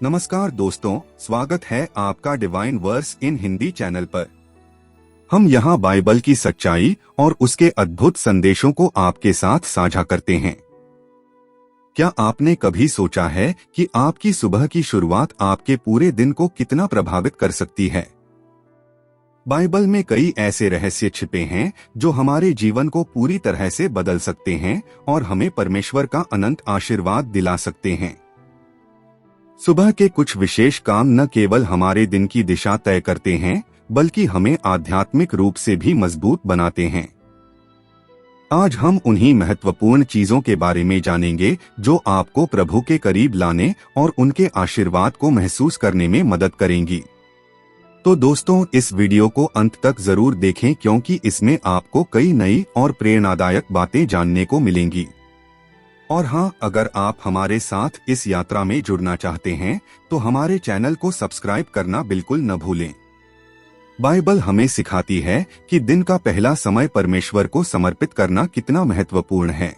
नमस्कार दोस्तों, स्वागत है आपका डिवाइन वर्स इन हिंदी चैनल पर। हम यहाँ बाइबल की सच्चाई और उसके अद्भुत संदेशों को आपके साथ साझा करते हैं। क्या आपने कभी सोचा है कि आपकी सुबह की शुरुआत आपके पूरे दिन को कितना प्रभावित कर सकती है? बाइबल में कई ऐसे रहस्य छिपे हैं जो हमारे जीवन को पूरी तरह से बदल सकते हैं और हमें परमेश्वर का अनंत आशीर्वाद दिला सकते हैं। सुबह के कुछ विशेष काम न केवल हमारे दिन की दिशा तय करते हैं, बल्कि हमें आध्यात्मिक रूप से भी मजबूत बनाते हैं। आज हम उन्हीं महत्वपूर्ण चीजों के बारे में जानेंगे जो आपको प्रभु के करीब लाने और उनके आशीर्वाद को महसूस करने में मदद करेंगी। तो दोस्तों, इस वीडियो को अंत तक जरूर देखें क्योंकि इसमें आपको कई नई और प्रेरणादायक बातें जानने को मिलेंगी। और हाँ, अगर आप हमारे साथ इस यात्रा में जुड़ना चाहते हैं तो हमारे चैनल को सब्सक्राइब करना बिल्कुल न भूलें। बाइबल हमें सिखाती है कि दिन का पहला समय परमेश्वर को समर्पित करना कितना महत्वपूर्ण है।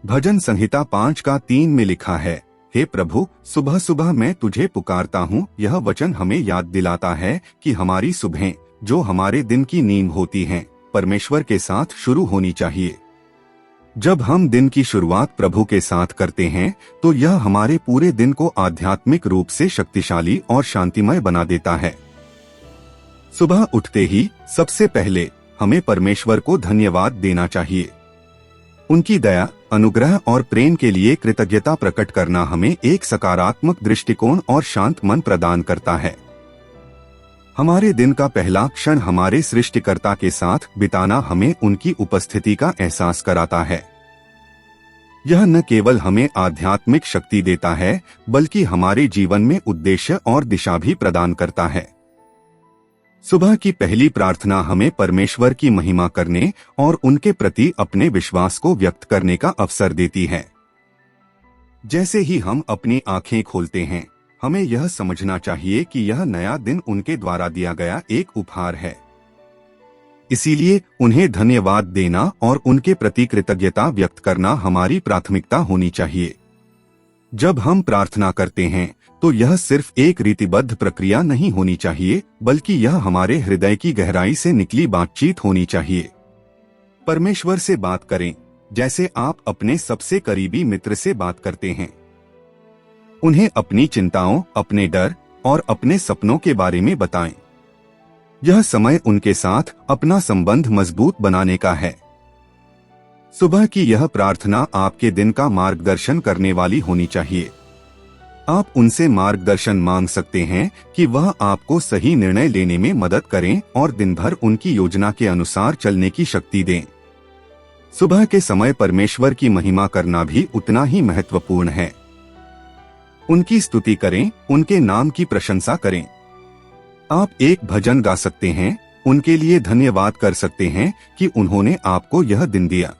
भजन संहिता 5:3 में लिखा है, हे प्रभु, सुबह सुबह मैं तुझे पुकारता हूँ। यह वचन हमें याद दिलाता है कि हमारी सुबहें, जो हमारे दिन की नींव होती हैं, परमेश्वर के साथ शुरू होनी चाहिए। जब हम दिन की शुरुआत प्रभु के साथ करते हैं तो यह हमारे पूरे दिन को आध्यात्मिक रूप से शक्तिशाली और शांतिमय बना देता है। सुबह उठते ही सबसे पहले हमें परमेश्वर को धन्यवाद देना चाहिए। उनकी दया, अनुग्रह और प्रेम के लिए कृतज्ञता प्रकट करना हमें एक सकारात्मक दृष्टिकोण और शांत मन प्रदान करता है। हमारे दिन का पहला क्षण हमारे सृष्टिकर्ता के साथ बिताना हमें उनकी उपस्थिति का एहसास कराता है। यह न केवल हमें आध्यात्मिक शक्ति देता है, बल्कि हमारे जीवन में उद्देश्य और दिशा भी प्रदान करता है। सुबह की पहली प्रार्थना हमें परमेश्वर की महिमा करने और उनके प्रति अपने विश्वास को व्यक्त करने का अवसर देती है। जैसे ही हम अपनी आंखें खोलते हैं, हमें यह समझना चाहिए कि यह नया दिन उनके द्वारा दिया गया एक उपहार है। इसीलिए उन्हें धन्यवाद देना और उनके प्रति कृतज्ञता व्यक्त करना हमारी प्राथमिकता होनी चाहिए। जब हम प्रार्थना करते हैं तो यह सिर्फ एक रीतिबद्ध प्रक्रिया नहीं होनी चाहिए, बल्कि यह हमारे हृदय की गहराई से निकली बातचीत होनी चाहिए। परमेश्वर से बात करें जैसे आप अपने सबसे करीबी मित्र से बात करते हैं। उन्हें अपनी चिंताओं, अपने डर और अपने सपनों के बारे में बताएं। यह समय उनके साथ अपना संबंध मजबूत बनाने का है। सुबह की यह प्रार्थना आपके दिन का मार्गदर्शन करने वाली होनी चाहिए। आप उनसे मार्गदर्शन मांग सकते हैं कि वह आपको सही निर्णय लेने में मदद करें और दिन भर उनकी योजना के अनुसार चलने की शक्ति दें। सुबह के समय परमेश्वर की महिमा करना भी उतना ही महत्वपूर्ण है। उनकी स्तुति करें, उनके नाम की प्रशंसा करें। आप एक भजन गा सकते हैं, उनके लिए धन्यवाद कर सकते हैं कि उन्होंने आपको यह दिन दिया।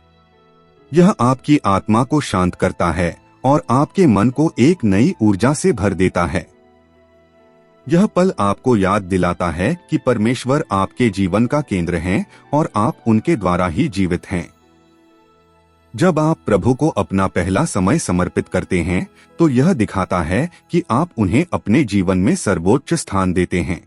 यह आपकी आत्मा को शांत करता है और आपके मन को एक नई ऊर्जा से भर देता है। यह पल आपको याद दिलाता है कि परमेश्वर आपके जीवन का केंद्र हैं और आप उनके द्वारा ही जीवित हैं। जब आप प्रभु को अपना पहला समय समर्पित करते हैं तो यह दिखाता है कि आप उन्हें अपने जीवन में सर्वोच्च स्थान देते हैं।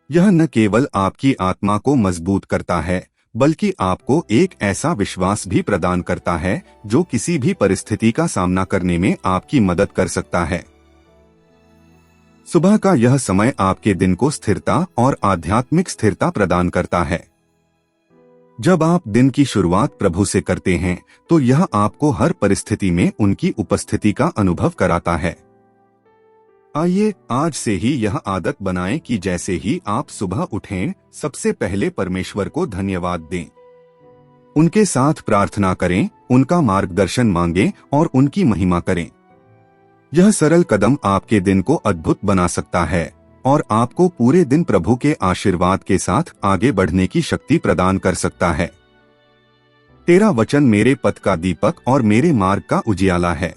यह न केवल आपकी आत्मा को मजबूत करता है, बल्कि आपको एक ऐसा विश्वास भी प्रदान करता है जो किसी भी परिस्थिति का सामना करने में आपकी मदद कर सकता है। सुबह का यह समय आपके दिन को स्थिरता और आध्यात्मिक स्थिरता प्रदान करता है। जब आप दिन की शुरुआत प्रभु से करते हैं तो यह आपको हर परिस्थिति में उनकी उपस्थिति का अनुभव कराता है। आइए आज से ही यह आदत बनाएं कि जैसे ही आप सुबह उठें, सबसे पहले परमेश्वर को धन्यवाद दें। उनके साथ प्रार्थना करें, उनका मार्गदर्शन मांगें और उनकी महिमा करें। यह सरल कदम आपके दिन को अद्भुत बना सकता है और आपको पूरे दिन प्रभु के आशीर्वाद के साथ आगे बढ़ने की शक्ति प्रदान कर सकता है। तेरा वचन मेरे पथ का दीपक और मेरे मार्ग का उजियाला है।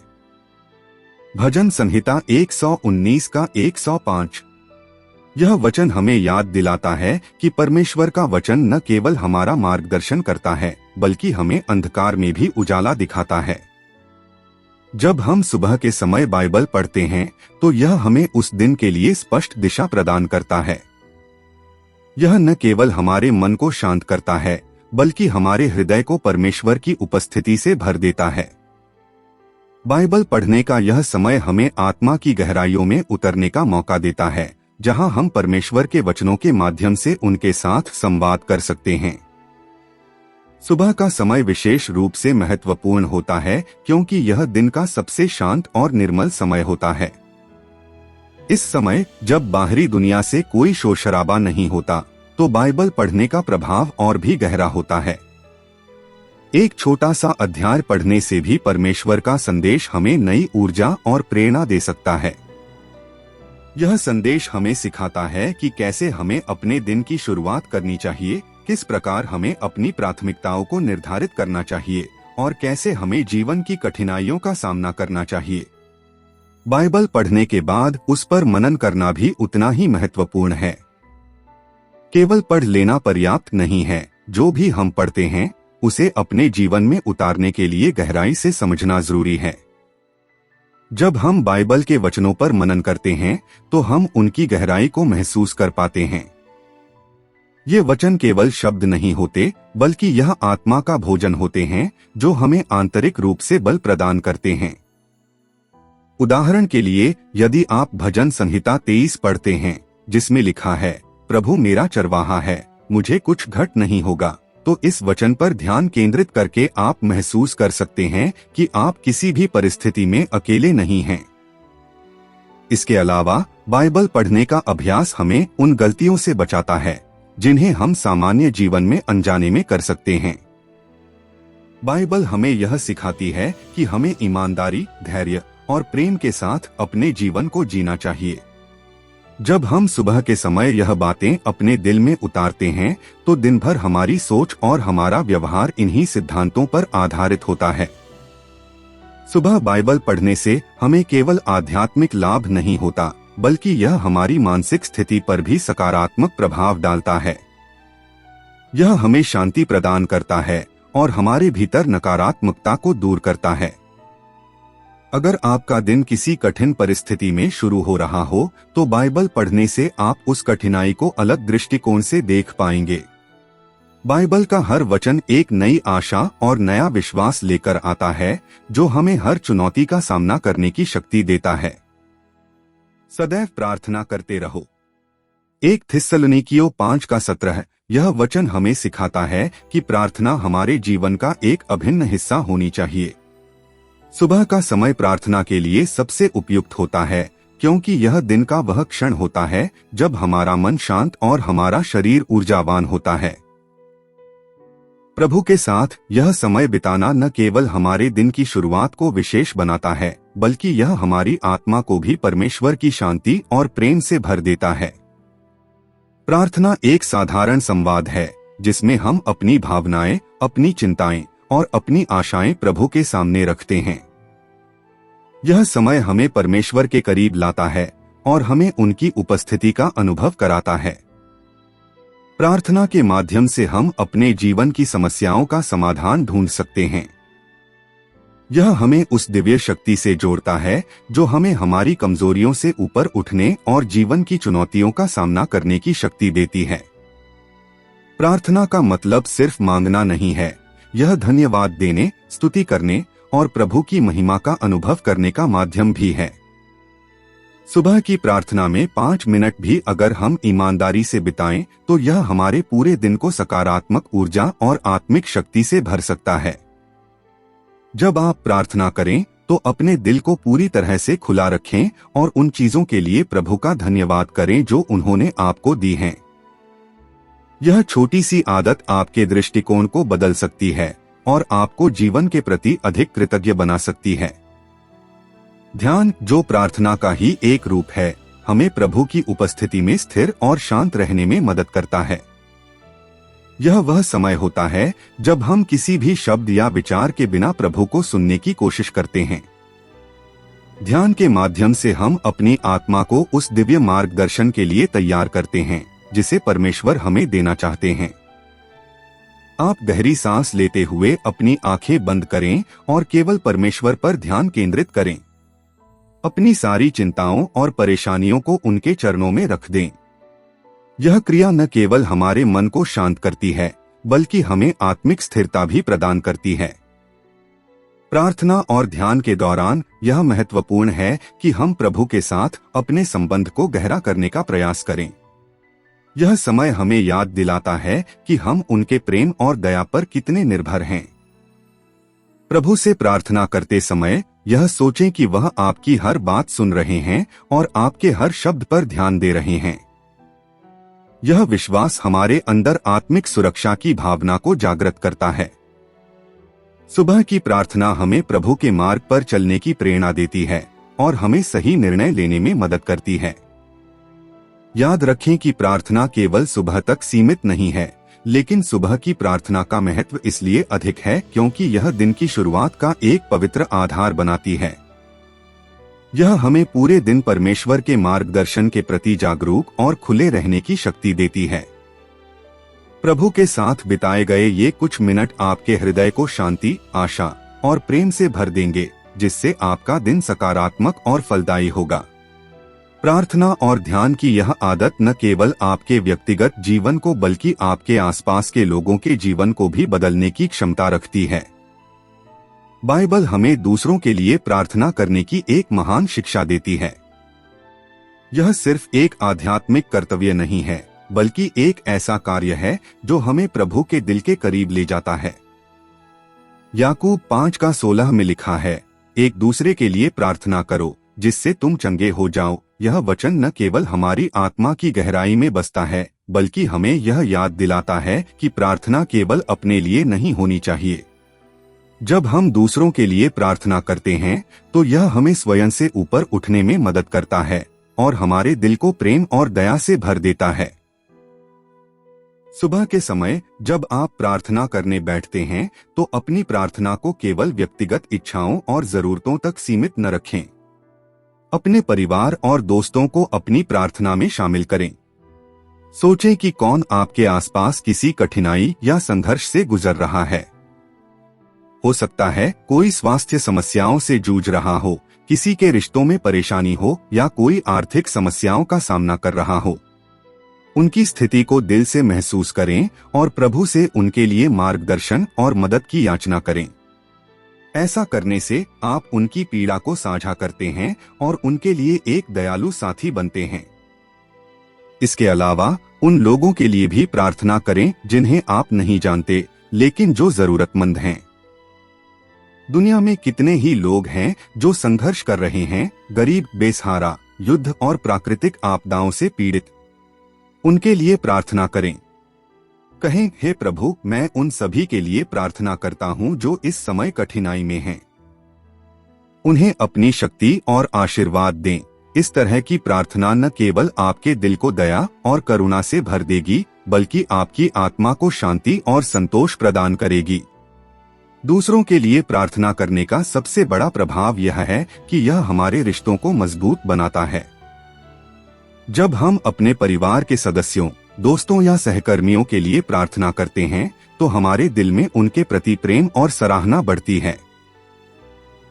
भजन संहिता 119 का 105। यह वचन हमें याद दिलाता है कि परमेश्वर का वचन न केवल हमारा मार्गदर्शन करता है, बल्कि हमें अंधकार में भी उजाला दिखाता है। जब हम सुबह के समय बाइबल पढ़ते हैं तो यह हमें उस दिन के लिए स्पष्ट दिशा प्रदान करता है। यह न केवल हमारे मन को शांत करता है बल्कि हमारे हृदय को परमेश्वर की उपस्थिति से भर देता है। बाइबल पढ़ने का यह समय हमें आत्मा की गहराइयों में उतरने का मौका देता है, जहां हम परमेश्वर के वचनों के माध्यम से उनके साथ संवाद कर सकते हैं। सुबह का समय विशेष रूप से महत्वपूर्ण होता है क्योंकि यह दिन का सबसे शांत और निर्मल समय होता है। इस समय जब बाहरी दुनिया से कोई शोर शराबा नहीं होता तो बाइबल पढ़ने का प्रभाव और भी गहरा होता है। एक छोटा सा अध्याय पढ़ने से भी परमेश्वर का संदेश हमें नई ऊर्जा और प्रेरणा दे सकता है। यह संदेश हमें सिखाता है कि कैसे हमें अपने दिन की शुरुआत करनी चाहिए, किस प्रकार हमें अपनी प्राथमिकताओं को निर्धारित करना चाहिए और कैसे हमें जीवन की कठिनाइयों का सामना करना चाहिए। बाइबल पढ़ने के बाद उस पर मनन करना भी उतना ही महत्वपूर्ण है। केवल पढ़ लेना पर्याप्त नहीं है, जो भी हम पढ़ते हैं उसे अपने जीवन में उतारने के लिए गहराई से समझना जरूरी है। जब हम बाइबल के वचनों पर मनन करते हैं तो हम उनकी गहराई को महसूस कर पाते हैं। ये वचन केवल शब्द नहीं होते बल्कि यह आत्मा का भोजन होते हैं जो हमें आंतरिक रूप से बल प्रदान करते हैं। उदाहरण के लिए, यदि आप भजन संहिता 23 पढ़ते हैं जिसमें लिखा है, प्रभु मेरा चरवाहा है, मुझे कुछ घट नहीं होगा, तो इस वचन पर ध्यान केंद्रित करके आप महसूस कर सकते हैं कि आप किसी भी परिस्थिति में अकेले नहीं हैं। इसके अलावा बाइबल पढ़ने का अभ्यास हमें उन गलतियों से बचाता है जिन्हें हम सामान्य जीवन में अनजाने में कर सकते हैं। बाइबल हमें यह सिखाती है कि हमें ईमानदारी, धैर्य और प्रेम के साथ अपने जीवन को जीना चाहिए। जब हम सुबह के समय यह बातें अपने दिल में उतारते हैं तो दिन भर हमारी सोच और हमारा व्यवहार इन्हीं सिद्धांतों पर आधारित होता है। सुबह बाइबल पढ़ने से हमें केवल आध्यात्मिक लाभ नहीं होता बल्कि यह हमारी मानसिक स्थिति पर भी सकारात्मक प्रभाव डालता है। यह हमें शांति प्रदान करता है और हमारे भीतर नकारात्मकता को दूर करता है। अगर आपका दिन किसी कठिन परिस्थिति में शुरू हो रहा हो तो बाइबल पढ़ने से आप उस कठिनाई को अलग दृष्टिकोण से देख पाएंगे। बाइबल का हर वचन एक नई आशा और नया विश्वास लेकर आता है जो हमें हर चुनौती का सामना करने की शक्ति देता है। सदैव प्रार्थना करते रहो। 1 थिस्सलुनीकियों 5:17 यह वचन हमें सिखाता है कि प्रार्थना हमारे जीवन का एक अभिन्न हिस्सा होनी चाहिए। सुबह का समय प्रार्थना के लिए सबसे उपयुक्त होता है क्योंकि यह दिन का वह क्षण होता है जब हमारा मन शांत और हमारा शरीर ऊर्जावान होता है। प्रभु के साथ यह समय बिताना न केवल हमारे दिन की शुरुआत को विशेष बनाता है बल्कि यह हमारी आत्मा को भी परमेश्वर की शांति और प्रेम से भर देता है। प्रार्थना एक साधारण संवाद है जिसमें हम अपनी भावनाएं, अपनी चिंताएं और अपनी आशाएं प्रभु के सामने रखते हैं। यह समय हमें परमेश्वर के करीब लाता है और हमें उनकी उपस्थिति का अनुभव कराता है। प्रार्थना के माध्यम से हम अपने जीवन की समस्याओं का समाधान ढूंढ सकते हैं। यह हमें उस दिव्य शक्ति से जोड़ता है जो हमें हमारी कमजोरियों से ऊपर उठने और जीवन की चुनौतियों का सामना करने की शक्ति देती है। प्रार्थना का मतलब सिर्फ मांगना नहीं है, यह धन्यवाद देने, स्तुति करने और प्रभु की महिमा का अनुभव करने का माध्यम भी है। सुबह की प्रार्थना में 5 मिनट भी अगर हम ईमानदारी से बिताएं तो यह हमारे पूरे दिन को सकारात्मक ऊर्जा और आत्मिक शक्ति से भर सकता है। जब आप प्रार्थना करें तो अपने दिल को पूरी तरह से खुला रखें और उन चीजों के लिए प्रभु का धन्यवाद करें जो उन्होंने आपको दी हैं। यह छोटी सी आदत आपके दृष्टिकोण को बदल सकती है और आपको जीवन के प्रति अधिक कृतज्ञ बना सकती है। ध्यान, जो प्रार्थना का ही एक रूप है, हमें प्रभु की उपस्थिति में स्थिर और शांत रहने में मदद करता है। यह वह समय होता है जब हम किसी भी शब्द या विचार के बिना प्रभु को सुनने की कोशिश करते हैं। ध्यान के माध्यम से हम अपनी आत्मा को उस दिव्य मार्गदर्शन के लिए तैयार करते हैं जिसे परमेश्वर हमें देना चाहते हैं। आप गहरी सांस लेते हुए अपनी आंखें बंद करें और केवल परमेश्वर पर ध्यान केंद्रित करें। अपनी सारी चिंताओं और परेशानियों को उनके चरणों में रख दें। यह क्रिया न केवल हमारे मन को शांत करती है, बल्कि हमें आत्मिक स्थिरता भी प्रदान करती है। प्रार्थना और ध्यान के दौरान यह महत्वपूर्ण है कि हम प्रभु के साथ अपने संबंध को गहरा करने का प्रयास करें। यह समय हमें याद दिलाता है कि हम उनके प्रेम और दया पर कितने निर्भर हैं। प्रभु से प्रार्थना करते समय यह सोचें कि वह आपकी हर बात सुन रहे हैं और आपके हर शब्द पर ध्यान दे रहे हैं। यह विश्वास हमारे अंदर आत्मिक सुरक्षा की भावना को जागृत करता है। सुबह की प्रार्थना हमें प्रभु के मार्ग पर चलने की प्रेरणा देती है और हमें सही निर्णय लेने में मदद करती है। याद रखें कि प्रार्थना केवल सुबह तक सीमित नहीं है, लेकिन सुबह की प्रार्थना का महत्व इसलिए अधिक है क्योंकि यह दिन की शुरुआत का एक पवित्र आधार बनाती है। यह हमें पूरे दिन परमेश्वर के मार्गदर्शन के प्रति जागरूक और खुले रहने की शक्ति देती है। प्रभु के साथ बिताए गए ये कुछ मिनट आपके हृदय को शांति, आशा और प्रेम से भर देंगे, जिससे आपका दिन सकारात्मक और फलदायी होगा। प्रार्थना और ध्यान की यह आदत न केवल आपके व्यक्तिगत जीवन को बल्कि आपके आसपास के लोगों के जीवन को भी बदलने की क्षमता रखती है। बाइबल हमें दूसरों के लिए प्रार्थना करने की एक महान शिक्षा देती है। यह सिर्फ एक आध्यात्मिक कर्तव्य नहीं है, बल्कि एक ऐसा कार्य है जो हमें प्रभु के दिल के करीब ले जाता है। याकूब 5:16 में लिखा है, एक दूसरे के लिए प्रार्थना करो जिससे तुम चंगे हो जाओ। यह वचन न केवल हमारी आत्मा की गहराई में बसता है, बल्कि हमें यह याद दिलाता है कि प्रार्थना केवल अपने लिए नहीं होनी चाहिए। जब हम दूसरों के लिए प्रार्थना करते हैं तो यह हमें स्वयं से ऊपर उठने में मदद करता है और हमारे दिल को प्रेम और दया से भर देता है। सुबह के समय जब आप प्रार्थना करने बैठते हैं तो अपनी प्रार्थना को केवल व्यक्तिगत इच्छाओं और जरूरतों तक सीमित न रखें। अपने परिवार और दोस्तों को अपनी प्रार्थना में शामिल करें। सोचें कि कौन आपके आसपास किसी कठिनाई या संघर्ष से गुजर रहा है। हो सकता है कोई स्वास्थ्य समस्याओं से जूझ रहा हो, किसी के रिश्तों में परेशानी हो या कोई आर्थिक समस्याओं का सामना कर रहा हो। उनकी स्थिति को दिल से महसूस करें और प्रभु से उनके लिए मार्गदर्शन और मदद की याचना करें। ऐसा करने से आप उनकी पीड़ा को साझा करते हैं और उनके लिए एक दयालु साथी बनते हैं। इसके अलावा उन लोगों के लिए भी प्रार्थना करें जिन्हें आप नहीं जानते, लेकिन जो जरूरतमंद हैं। दुनिया में कितने ही लोग हैं जो संघर्ष कर रहे हैं, गरीब, बेसहारा, युद्ध और प्राकृतिक आपदाओं से पीड़ित। उनके लिए प्रार्थना करें। कहें, हे प्रभु, मैं उन सभी के लिए प्रार्थना करता हूं जो इस समय कठिनाई में हैं। उन्हें अपनी शक्ति और आशीर्वाद दें। इस तरह की प्रार्थना न केवल आपके दिल को दया और करुणा से भर देगी, बल्कि आपकी आत्मा को शांति और संतोष प्रदान करेगी। दूसरों के लिए प्रार्थना करने का सबसे बड़ा प्रभाव यह है कि यह हमारे रिश्तों को मजबूत बनाता है। जब हम अपने परिवार के सदस्यों, दोस्तों या सहकर्मियों के लिए प्रार्थना करते हैं तो हमारे दिल में उनके प्रति प्रेम और सराहना बढ़ती है।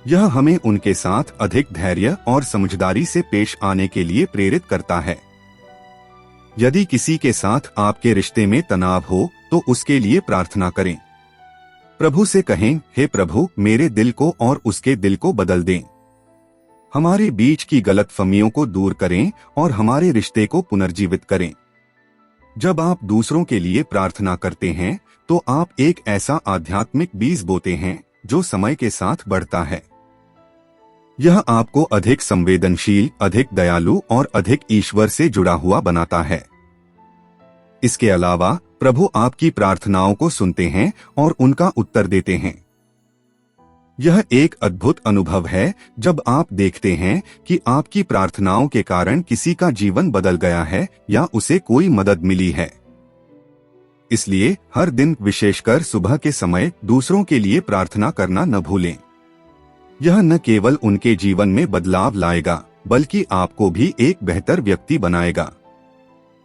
यह हमें उनके साथ अधिक धैर्य और समझदारी से पेश आने के लिए प्रेरित करता है। यदि किसी के साथ आपके रिश्ते में तनाव हो तो उसके लिए प्रार्थना करें। प्रभु से कहें, हे प्रभु, मेरे दिल को और उसके दिल को बदल दें। हमारे बीच की गलतफहमियों को दूर करें और हमारे रिश्ते को पुनर्जीवित करें। जब आप दूसरों के लिए प्रार्थना करते हैं तो आप एक ऐसा आध्यात्मिक बीज बोते हैं जो समय के साथ बढ़ता है। यह आपको अधिक संवेदनशील, अधिक दयालु और अधिक ईश्वर से जुड़ा हुआ बनाता है। इसके अलावा प्रभु आपकी प्रार्थनाओं को सुनते हैं और उनका उत्तर देते हैं। यह एक अद्भुत अनुभव है जब आप देखते हैं कि आपकी प्रार्थनाओं के कारण किसी का जीवन बदल गया है या उसे कोई मदद मिली है। इसलिए हर दिन, विशेषकर सुबह के समय, दूसरों के लिए प्रार्थना करना न भूलें। यह न केवल उनके जीवन में बदलाव लाएगा, बल्कि आपको भी एक बेहतर व्यक्ति बनाएगा।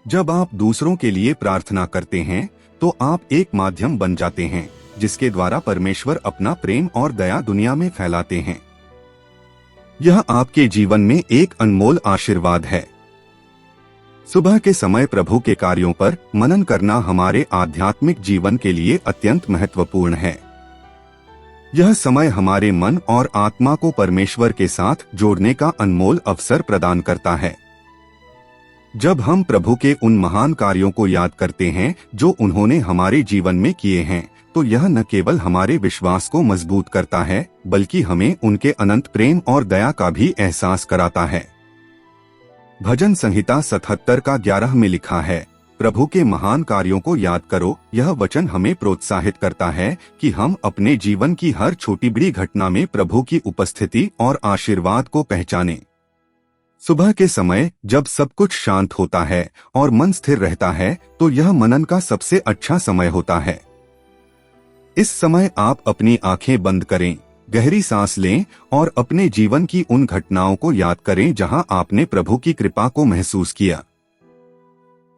जब आप दूसरों के लिए प्रार्थना करते हैं तो आप एक माध्यम बन जाते हैं जिसके द्वारा परमेश्वर अपना प्रेम और दया दुनिया में फैलाते हैं। यह आपके जीवन में एक अनमोल आशीर्वाद है। सुबह के समय प्रभु के कार्यों पर मनन करना हमारे आध्यात्मिक जीवन के लिए अत्यंत महत्वपूर्ण है। यह समय हमारे मन और आत्मा को परमेश्वर के साथ जोड़ने का अनमोल अवसर प्रदान करता है। जब हम प्रभु के उन महान कार्यों को याद करते हैं जो उन्होंने हमारे जीवन में किए हैं, तो यह न केवल हमारे विश्वास को मजबूत करता है, बल्कि हमें उनके अनंत प्रेम और दया का भी एहसास कराता है। भजन संहिता 77 का 11 में लिखा है, प्रभु के महान कार्यों को याद करो। यह वचन हमें प्रोत्साहित करता है कि हम अपने जीवन की हर छोटी बड़ी घटना में प्रभु की उपस्थिति और आशीर्वाद को पहचानें। सुबह के समय जब सब कुछ शांत होता है और मन स्थिर रहता है, तो यह मनन का सबसे अच्छा समय होता है। इस समय आप अपनी आंखें बंद करें, गहरी सांस लें और अपने जीवन की उन घटनाओं को याद करें जहां आपने प्रभु की कृपा को महसूस किया।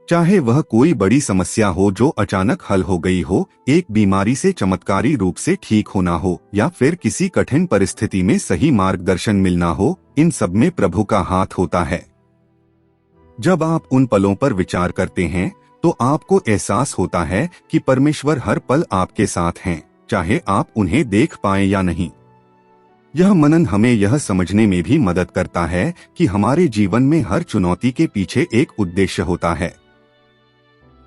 चाहे वह कोई बड़ी समस्या हो जो अचानक हल हो गई हो, एक बीमारी से चमत्कारी रूप से ठीक होना हो, या फिर किसी कठिन परिस्थिति में सही मार्गदर्शन मिलना हो, इन सब में प्रभु का हाथ होता है। जब आप उन पलों पर विचार करते हैं, तो आपको एहसास होता है कि परमेश्वर हर पल आपके साथ हैं, चाहे आप उन्हें देख पाएं या नहीं। यह मनन हमें यह समझने में भी मदद करता है कि हमारे जीवन में हर चुनौती के पीछे एक उद्देश्य होता है।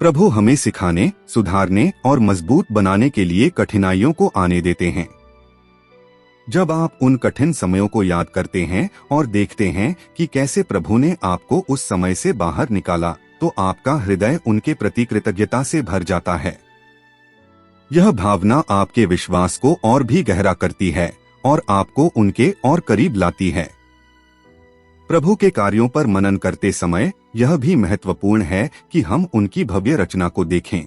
प्रभु हमें सिखाने, सुधारने और मजबूत बनाने के लिए कठिनाइयों को आने देते हैं। जब आप उन कठिन समयों को याद करते हैं और देखते हैं कि कैसे प्रभु ने आपको उस समय से बाहर निकाला, तो आपका हृदय उनके प्रति कृतज्ञता से भर जाता है। यह भावना आपके विश्वास को और भी गहरा करती है और आपको उनके और करीब लाती है। प्रभु के कार्यों पर मनन करते समय यह भी महत्वपूर्ण है कि हम उनकी भव्य रचना को देखें।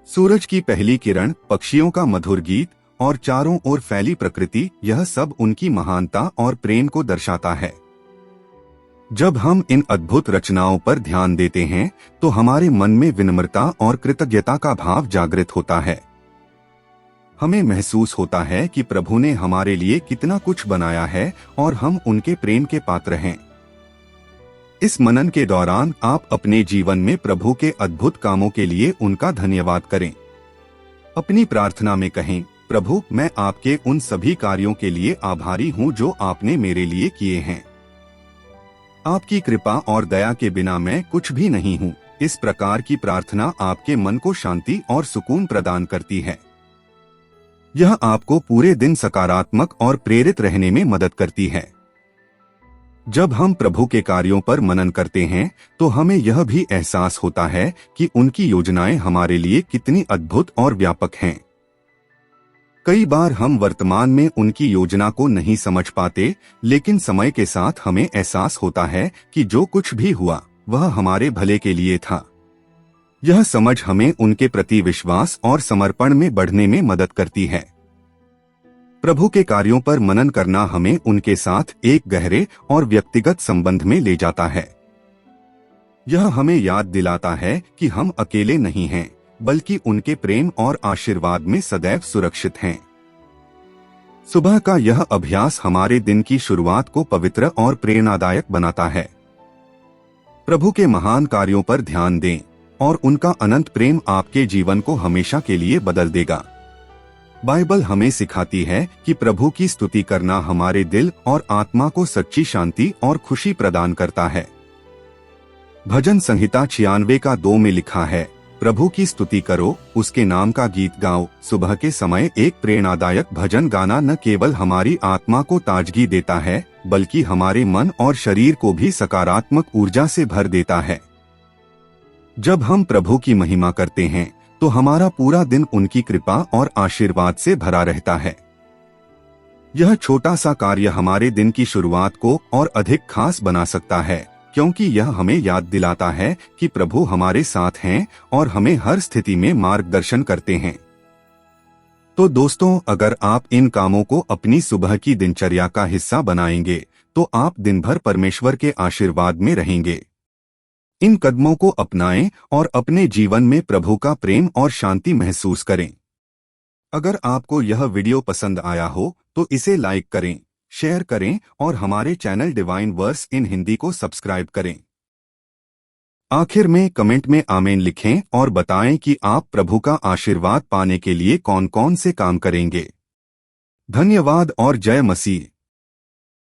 सूरज की पहली किरण, पक्षियों का मधुर गीत और चारों ओर फैली प्रकृति, यह सब उनकी महानता और प्रेम को दर्शाता है। जब हम इन अद्भुत रचनाओं पर ध्यान देते हैं, तो हमारे मन में विनम्रता और कृतज्ञता का भाव जागृत होता है। हमें महसूस होता है कि प्रभु ने हमारे लिए कितना कुछ बनाया है और हम उनके प्रेम के पात्र हैं। इस मनन के दौरान आप अपने जीवन में प्रभु के अद्भुत कामों के लिए उनका धन्यवाद करें। अपनी प्रार्थना में कहें, प्रभु, मैं आपके उन सभी कार्यों के लिए आभारी हूँ जो आपने मेरे लिए किए हैं। आपकी कृपा और दया के बिना मैं कुछ भी नहीं हूँ। इस प्रकार की प्रार्थना आपके मन को शांति और सुकून प्रदान करती है। यह आपको पूरे दिन सकारात्मक और प्रेरित रहने में मदद करती है। जब हम प्रभु के कार्यों पर मनन करते हैं, तो हमें यह भी एहसास होता है कि उनकी योजनाएं हमारे लिए कितनी अद्भुत और व्यापक हैं। कई बार हम वर्तमान में उनकी योजना को नहीं समझ पाते, लेकिन समय के साथ हमें एहसास होता है कि जो कुछ भी हुआ वह हमारे भले के लिए था। यह समझ हमें उनके प्रति विश्वास और समर्पण में बढ़ने में मदद करती है। प्रभु के कार्यों पर मनन करना हमें उनके साथ एक गहरे और व्यक्तिगत संबंध में ले जाता है। यह हमें याद दिलाता है कि हम अकेले नहीं हैं, बल्कि उनके प्रेम और आशीर्वाद में सदैव सुरक्षित हैं। सुबह का यह अभ्यास हमारे दिन की शुरुआत को पवित्र और प्रेरणादायक बनाता है। प्रभु के महान कार्यों पर ध्यान दें और उनका अनंत प्रेम आपके जीवन को हमेशा के लिए बदल देगा। बाइबल हमें सिखाती है कि प्रभु की स्तुति करना हमारे दिल और आत्मा को सच्ची शांति और खुशी प्रदान करता है। भजन संहिता 96 का 2 में लिखा है, प्रभु की स्तुति करो, उसके नाम का गीत गाओ। सुबह के समय एक प्रेरणादायक भजन गाना न केवल हमारी आत्मा को ताजगी देता है, बल्कि हमारे मन और शरीर को भी सकारात्मक ऊर्जा से भर देता है। जब हम प्रभु की महिमा करते हैं, तो हमारा पूरा दिन उनकी कृपा और आशीर्वाद से भरा रहता है। यह छोटा सा कार्य हमारे दिन की शुरुआत को और अधिक खास बना सकता है, क्योंकि यह हमें याद दिलाता है कि प्रभु हमारे साथ हैं और हमें हर स्थिति में मार्गदर्शन करते हैं। तो दोस्तों, अगर आप इन कामों को अपनी सुबह की दिनचर्या का हिस्सा बनाएंगे, तो आप दिन भर परमेश्वर के आशीर्वाद में रहेंगे। इन कदमों को अपनाएं और अपने जीवन में प्रभु का प्रेम और शांति महसूस करें। अगर आपको यह वीडियो पसंद आया हो तो इसे लाइक करें, शेयर करें और हमारे चैनल डिवाइन वर्स इन हिंदी को सब्सक्राइब करें। आखिर में कमेंट में आमीन लिखें और बताएं कि आप प्रभु का आशीर्वाद पाने के लिए कौन कौन से काम करेंगे। धन्यवाद और जय मसीह।